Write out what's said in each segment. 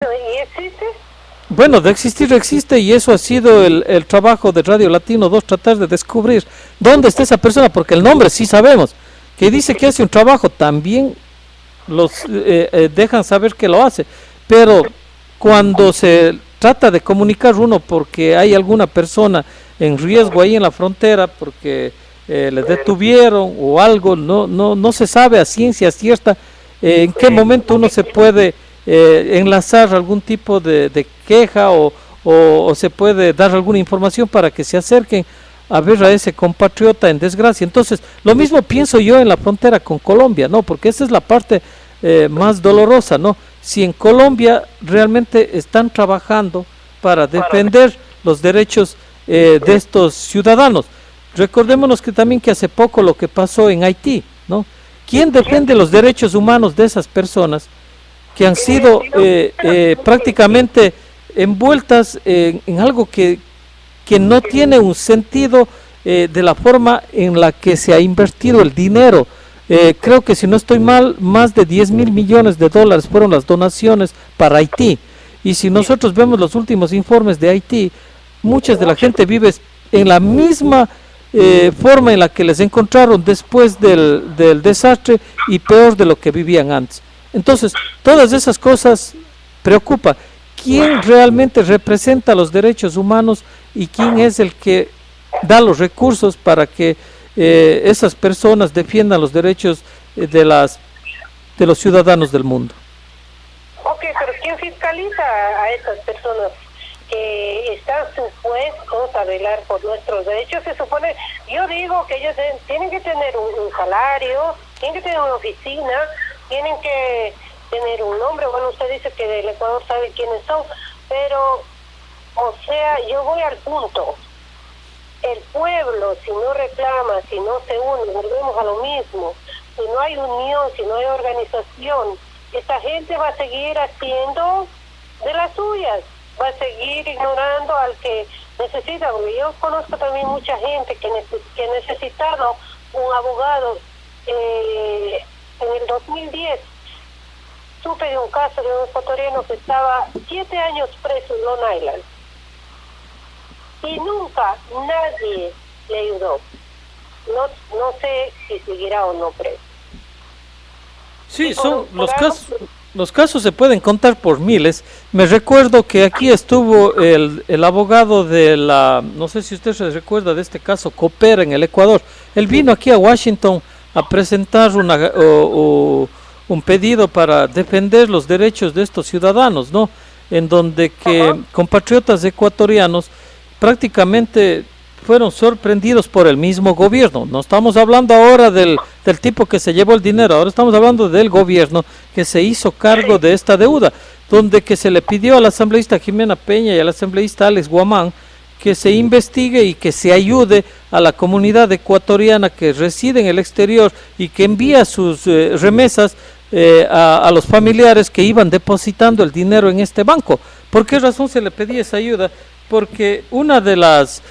¿Y existe? Bueno, de existir existe y eso ha sido el trabajo de Radio Latino 2, tratar de descubrir dónde está esa persona, porque el nombre sí sabemos, que dice que hace un trabajo, también los dejan saber que lo hace, pero cuando se trata de comunicar uno porque hay alguna persona en riesgo ahí en la frontera, porque le detuvieron o algo, no se sabe a ciencia cierta en qué momento uno se puede enlazar algún tipo de queja o se puede dar alguna información para que se acerquen a ver a ese compatriota en desgracia. Entonces, lo mismo pienso yo en la frontera con Colombia, ¿no? Porque esa es la parte más dolorosa, ¿no? Si en Colombia realmente están trabajando para defender los derechos de estos ciudadanos. Recordémonos que también que hace poco lo que pasó en Haití, ¿no? ¿Quién defiende los derechos humanos de esas personas que han sido prácticamente envueltas en algo que no tiene un sentido de la forma en la que se ha invertido el dinero? Creo que si no estoy mal, más de 10.000 millones de dólares fueron las donaciones para Haití. Y si nosotros vemos los últimos informes de Haití, mucha de la gente vive en la misma forma en la que les encontraron después del desastre y peor de lo que vivían antes. Entonces, todas esas cosas preocupan. ¿Quién realmente representa los derechos humanos y quién es el que da los recursos para que esas personas defiendan los derechos de los ciudadanos del mundo? Ok, pero ¿quién fiscaliza a esas personas que están supuestos a velar por nuestros derechos? Se supone, yo digo que ellos tienen que tener un salario, tienen que tener una oficina, tienen que tener un nombre. Bueno, usted dice que del Ecuador sabe quiénes son, pero, o sea, yo voy al punto. El pueblo, si no reclama, si no se une, volvemos a lo mismo. Si no hay unión, si no hay organización, esta gente va a seguir haciendo de las suyas, va a seguir ignorando al que necesita. Porque yo conozco también mucha gente que ha necesitado un abogado. En el 2010 supe de un caso de un ecuatoriano que estaba 7 años preso en Long Island y nunca nadie le ayudó. No sé si seguirá o no preso. Sí, son los casos se pueden contar por miles. Me recuerdo que aquí estuvo el abogado de no sé si usted se recuerda de este caso, Copera en el Ecuador. Él vino aquí a Washington a presentar un pedido para defender los derechos de estos ciudadanos, ¿no? En donde que compatriotas ecuatorianos prácticamente fueron sorprendidos por el mismo gobierno. No estamos hablando ahora del tipo que se llevó el dinero, ahora estamos hablando del gobierno que se hizo cargo de esta deuda, donde que se le pidió a la asambleísta Jimena Peña y al asambleísta Alex Guamán que se investigue y que se ayude a la comunidad ecuatoriana que reside en el exterior y que envía sus remesas a los familiares que iban depositando el dinero en este banco. ¿Por qué razón se le pedía esa ayuda? Porque una de las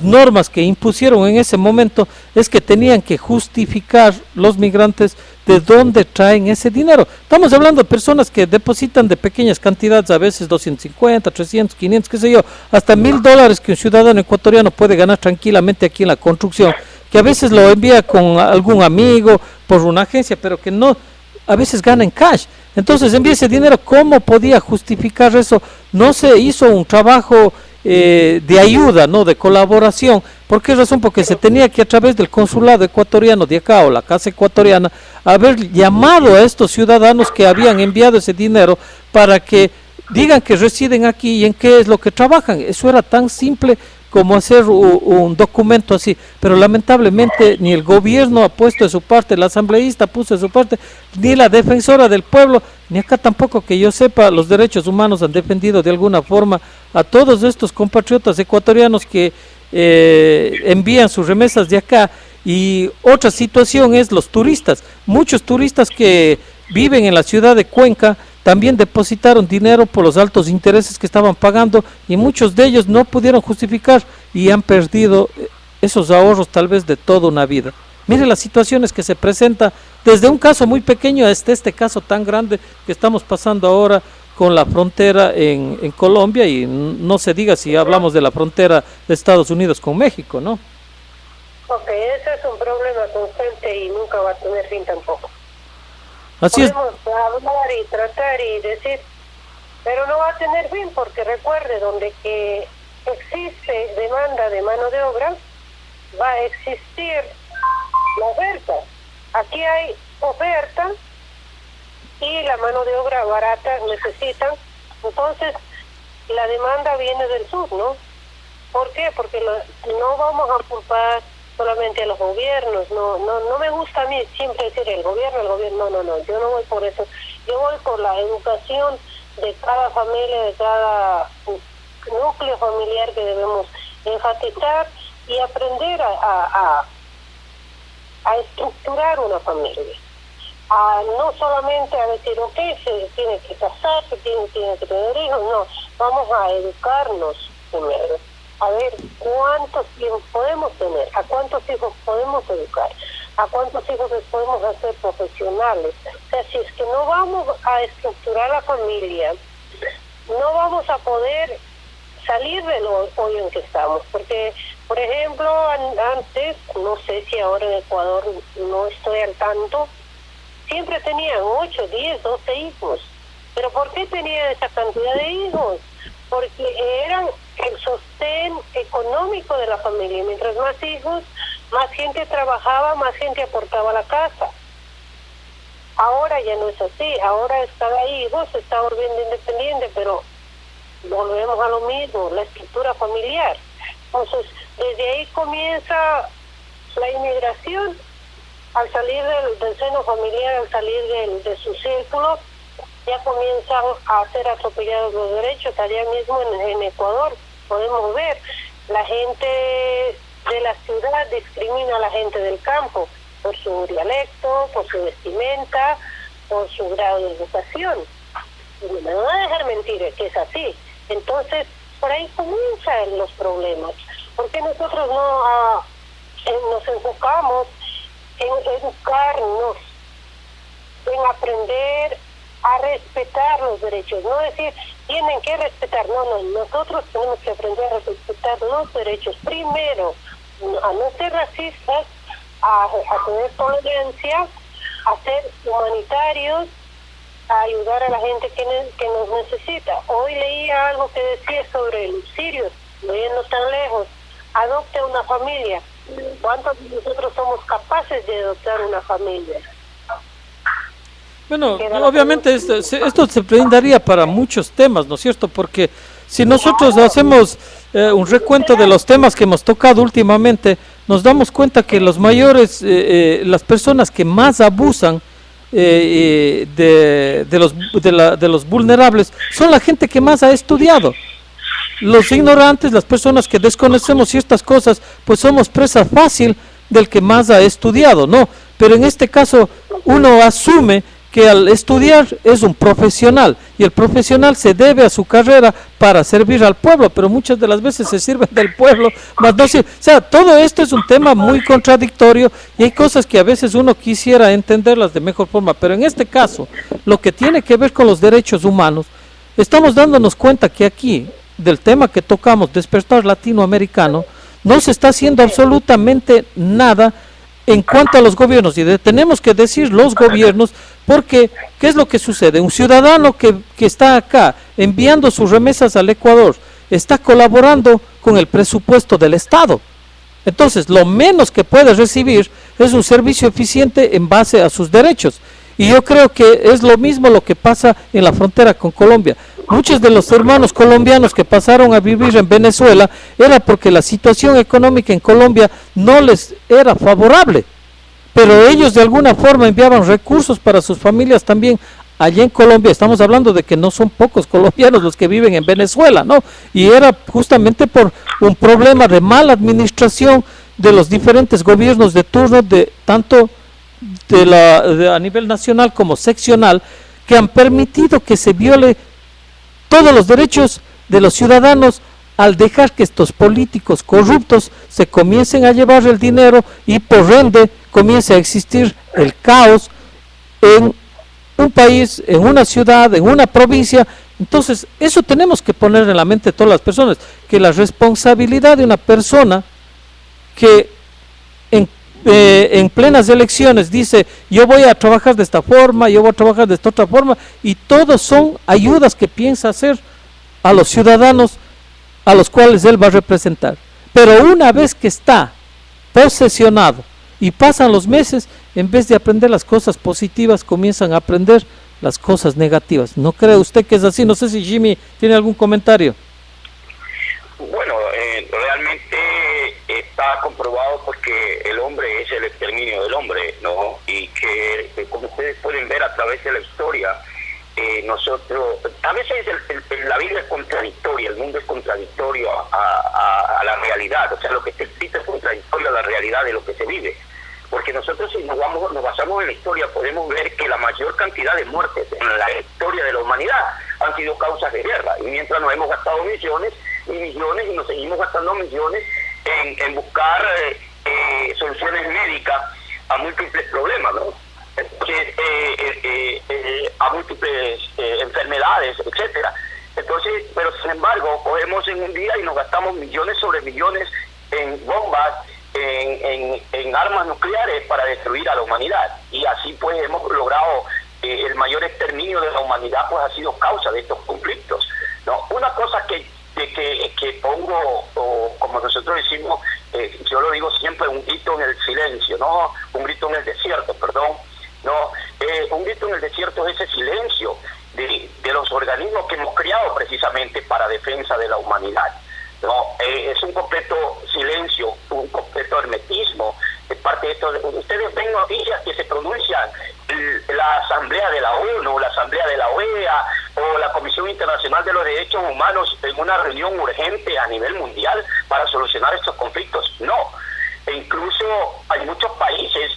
normas que impusieron en ese momento es que tenían que justificar los migrantes de dónde traen ese dinero. Estamos hablando de personas que depositan de pequeñas cantidades, a veces 250, 300, 500, qué sé yo, hasta $1,000 que un ciudadano ecuatoriano puede ganar tranquilamente aquí en la construcción, que a veces lo envía con algún amigo, por una agencia, pero que no, a veces gana en cash. Entonces envía ese dinero. ¿Cómo podía justificar eso? No se hizo un trabajo de ayuda, no, de colaboración. ¿Por qué razón? Porque se tenía que, a través del consulado ecuatoriano de acá o la casa ecuatoriana, haber llamado a estos ciudadanos que habían enviado ese dinero para que digan que residen aquí y en qué es lo que trabajan. Eso era tan simple como hacer un documento así, pero lamentablemente ni el gobierno ha puesto de su parte, el asambleísta puso de su parte, ni la defensora del pueblo, ni acá tampoco que yo sepa los derechos humanos han defendido de alguna forma a todos estos compatriotas ecuatorianos que envían sus remesas de acá. Y otra situación es los turistas, muchos turistas que viven en la ciudad de Cuenca también depositaron dinero por los altos intereses que estaban pagando y muchos de ellos no pudieron justificar y han perdido esos ahorros tal vez de toda una vida. Mire las situaciones que se presentan desde un caso muy pequeño hasta este caso tan grande que estamos pasando ahora con la frontera en Colombia, y no se diga si hablamos de la frontera de Estados Unidos con México, ¿no? Ok, ese es un problema constante y nunca va a tener fin tampoco. Así es. Podemos hablar y tratar y decir, pero no va a tener fin, porque recuerde, donde que existe demanda de mano de obra, va a existir la oferta. Aquí hay oferta y la mano de obra barata necesitan, entonces la demanda viene del sur, ¿no? ¿Por qué? Porque no vamos a culpar solamente a los gobiernos, no me gusta a mí siempre decir el gobierno, no, yo no voy por eso, yo voy por la educación de cada familia, de cada núcleo familiar que debemos enfatizar y aprender a estructurar una familia. No solamente a decir, ok, se tiene que casar, se tiene que tener hijos, no, vamos a educarnos primero, a ver cuántos hijos podemos tener, a cuántos hijos podemos educar, a cuántos hijos les podemos hacer profesionales. O sea, si es que no vamos a estructurar la familia, no vamos a poder salir del hoyo en que estamos, porque, por ejemplo, antes, no sé si ahora en Ecuador, no estoy al tanto, siempre tenían 8, 10, 12 hijos. ¿Pero por qué tenían esa cantidad de hijos? Porque eran el sostén económico de la familia. Mientras más hijos, más gente trabajaba, más gente aportaba a la casa. Ahora ya no es así. Ahora cada hijo se está volviendo independiente, pero volvemos a lo mismo, la estructura familiar. Entonces, desde ahí comienza la inmigración. Al salir del seno familiar, al salir de su círculo, ya comienzan a ser atropellados los derechos. Allá mismo en Ecuador podemos ver, la gente de la ciudad discrimina a la gente del campo por su dialecto, por su vestimenta, por su grado de educación. Y no me van a dejar mentir, que es así. Entonces, por ahí comienzan los problemas. ¿Por qué nosotros no nos enfocamos en educarnos, en aprender a respetar los derechos? No decir, tienen que respetar, no, nosotros tenemos que aprender a respetar los derechos. Primero, a no ser racistas, a tener tolerancia, a ser humanitarios, a ayudar a la gente que nos necesita. Hoy leía algo que decía sobre los sirios, no yendo tan lejos, adopte una familia. ¿Cuántos de nosotros somos capaces de adoptar una familia? Bueno, obviamente esto se brindaría para muchos temas, ¿no es cierto? Porque si nosotros hacemos un recuento de los temas que hemos tocado últimamente, nos damos cuenta que los mayores, las personas que más abusan de los vulnerables son la gente que más ha estudiado. Los ignorantes, las personas que desconocemos ciertas cosas, pues somos presa fácil del que más ha estudiado, ¿no? Pero en este caso uno asume que al estudiar es un profesional y el profesional se debe a su carrera para servir al pueblo, pero muchas de las veces se sirve del pueblo, más no sirve. O sea, todo esto es un tema muy contradictorio y hay cosas que a veces uno quisiera entenderlas de mejor forma, pero en este caso, lo que tiene que ver con los derechos humanos, estamos dándonos cuenta que aquí, del tema que tocamos, despertar latinoamericano, no se está haciendo absolutamente nada en cuanto a los gobiernos, y tenemos que decir los gobiernos, porque ¿qué es lo que sucede? Un ciudadano que está acá enviando sus remesas al Ecuador, está colaborando con el presupuesto del Estado. Entonces, lo menos que puede recibir es un servicio eficiente en base a sus derechos. Y yo creo que es lo mismo lo que pasa en la frontera con Colombia. Muchos de los hermanos colombianos que pasaron a vivir en Venezuela era porque la situación económica en Colombia no les era favorable, pero ellos de alguna forma enviaban recursos para sus familias también allá en Colombia. Estamos hablando de que no son pocos colombianos los que viven en Venezuela, ¿no? Y era justamente por un problema de mala administración de los diferentes gobiernos de turno, de tanto a nivel nacional como seccional, que han permitido que se viole todos los derechos de los ciudadanos al dejar que estos políticos corruptos se comiencen a llevar el dinero y por ende comience a existir el caos en un país, en una ciudad, en una provincia. Entonces, eso tenemos que poner en la mente de todas las personas, que la responsabilidad de una persona que en plenas elecciones dice, yo voy a trabajar de esta forma, yo voy a trabajar de esta otra forma, y todos son ayudas que piensa hacer a los ciudadanos a los cuales él va a representar. Pero una vez que está posesionado y pasan los meses, en vez de aprender las cosas positivas, comienzan a aprender las cosas negativas. ¿No cree usted que es así? No sé si Jimmy tiene algún comentario. Bueno, realmente está comprobado porque el hombre es el exterminio del hombre, ¿no? Y que, como ustedes pueden ver a través de la historia, nosotros, a veces la vida es contradictoria, el mundo es contradictorio a la realidad, o sea, lo que se existe es contradictorio a la realidad de lo que se vive. Porque nosotros, si nos basamos en la historia, podemos ver que la mayor cantidad de muertes en la historia de la humanidad han sido causas de guerra, y mientras nos hemos gastado millones y millones y nos seguimos gastando millones en buscar soluciones médicas a múltiples problemas, ¿no? A múltiples enfermedades, etcétera. Entonces, pero sin embargo, cogemos en un día y nos gastamos millones sobre millones en bombas, en armas nucleares para destruir a la humanidad, y así pues hemos logrado el mayor exterminio de la humanidad, pues ha sido causa de estos conflictos, ¿no? Una cosa que pongo, o como nosotros decimos, yo lo digo siempre, un grito en el silencio, ¿no? Un grito en el desierto, perdón, ¿no? Un grito en el desierto es ese silencio de los organismos que hemos creado precisamente para defensa de la humanidad, ¿no? Es un completo silencio, un completo hermetismo de parte de esto. Ustedes ven noticias que se pronuncian la Asamblea de la ONU, la Asamblea de la OEA o la Comisión Internacional de los Derechos Humanos en una reunión urgente a nivel mundial para solucionar estos conflictos. No, e incluso hay muchos países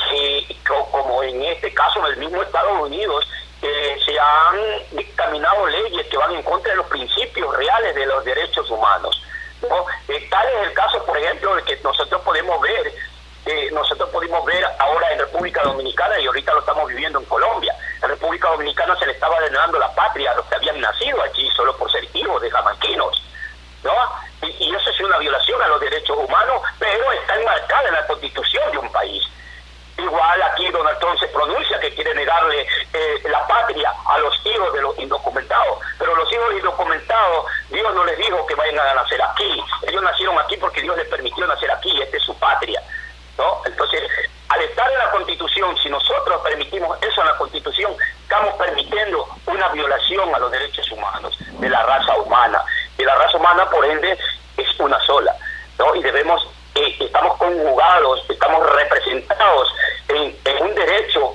que, como en este caso en el mismo Estados Unidos, se han dictaminado leyes que van en contra de los principios reales de los derechos humanos, ¿no? Tal es el caso, por ejemplo, de que nosotros podemos ver ahora en República Dominicana, y ahorita lo estamos viviendo en Colombia. En República Dominicana se le estaba denegando la patria a los que habían nacido allí solo por ser hijos de jamaiquinos, ¿no? Y eso es una violación a los derechos humanos, pero está enmarcada en la Constitución de un país. Igual aquí Donald Trump se pronuncia que quiere negarle la patria a los hijos de los indocumentados, pero los hijos indocumentados, Dios no les dijo que vayan a nacer aquí, ellos nacieron aquí porque Dios les permitió nacer aquí, esta es su patria, ¿no? Entonces, al estar en la Constitución, si nosotros permitimos eso en la Constitución, estamos permitiendo una violación a los derechos humanos de la raza humana, y la raza humana por ende es una sola, ¿no? Y debemos estamos conjugados, estamos representados en un derecho